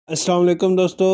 السلام علیکم دوستو،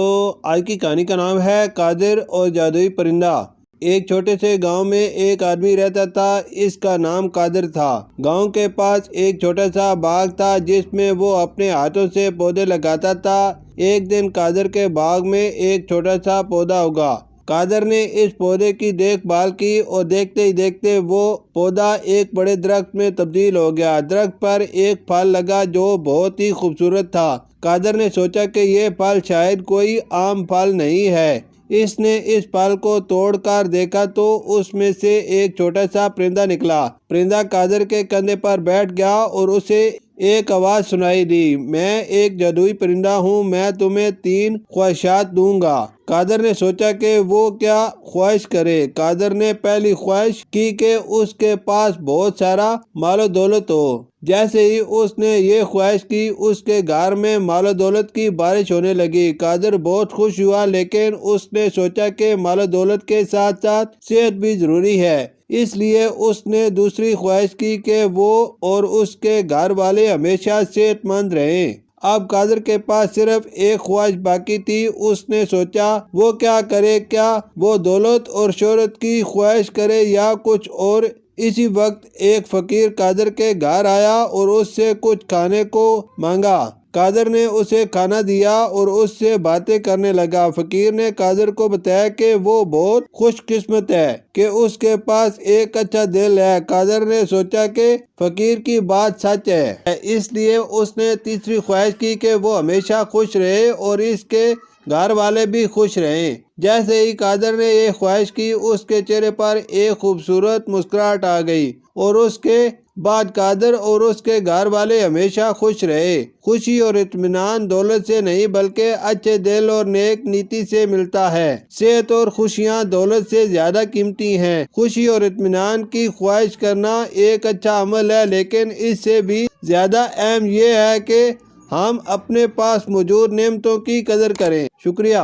آج کی کہانی کا نام ہے قادر اور جادوئی پرندہ۔ ایک چھوٹے سے گاؤں میں ایک آدمی رہتا تھا، اس کا نام قادر تھا۔ گاؤں کے پاس ایک چھوٹا سا باغ تھا جس میں وہ اپنے ہاتھوں سے پودے لگاتا تھا۔ ایک دن قادر کے باغ میں ایک چھوٹا سا پودا اگا۔ قادر نے اس پودے کی دیکھ بھال کی اور دیکھتے ہی دیکھتے وہ پودا ایک بڑے درخت میں تبدیل ہو گیا۔ درخت پر ایک پھل لگا جو بہت ہی خوبصورت تھا۔ قادر نے سوچا کہ یہ پھل شاید کوئی عام پھل نہیں ہے۔ اس نے اس پھل کو توڑ کر دیکھا تو اس میں سے ایک چھوٹا سا پرندہ نکلا۔ پرندہ قادر کے کندھے پر بیٹھ گیا اور اسے ایک آواز سنائی دی، میں ایک جادوئی پرندہ ہوں، میں تمہیں 3 خواہشات دوں گا۔ قادر نے سوچا کہ وہ کیا خواہش کرے۔ قادر نے پہلی خواہش کی کہ اس کے پاس بہت سارا مال و دولت ہو۔ جیسے ہی اس نے یہ خواہش کی، اس کے گھر میں مال و دولت کی بارش ہونے لگی۔ قادر بہت خوش ہوا، لیکن اس نے سوچا کہ مال و دولت کے ساتھ ساتھ صحت بھی ضروری ہے۔ اس لیے اس نے دوسری خواہش کی کہ وہ اور اس کے گھر والے ہمیشہ صحت مند رہیں۔ اب قادر کے پاس صرف ایک خواہش باقی تھی۔ اس نے سوچا وہ کیا کرے، کیا وہ دولت اور شہرت کی خواہش کرے یا کچھ اور۔ اسی وقت ایک فقیر قادر کے گھر آیا اور اس سے کچھ کھانے کو مانگا۔ قادر نے اسے کھانا دیا اور اس سے باتیں کرنے لگا۔ فقیر نے قادر کو بتایا کہ وہ بہت خوش قسمت ہے کہ اس کے پاس ایک اچھا دل ہے۔ قادر نے سوچا کہ فقیر کی بات سچ ہے، اس لیے اس نے تیسری خواہش کی کہ وہ ہمیشہ خوش رہے اور اس کے گھر والے بھی خوش رہیں۔ جیسے ہی قادر نے یہ خواہش کی، اس کے چہرے پر ایک خوبصورت مسکراہٹ آ گئی اور اس کے بعد قادر اور اس کے گھر والے ہمیشہ خوش رہے۔ خوشی اور اطمینان دولت سے نہیں بلکہ اچھے دل اور نیک نیتی سے ملتا ہے۔ صحت اور خوشیاں دولت سے زیادہ قیمتی ہیں۔ خوشی اور اطمینان کی خواہش کرنا ایک اچھا عمل ہے، لیکن اس سے بھی زیادہ اہم یہ ہے کہ ہم اپنے پاس موجود نعمتوں کی قدر کریں۔ شکریہ۔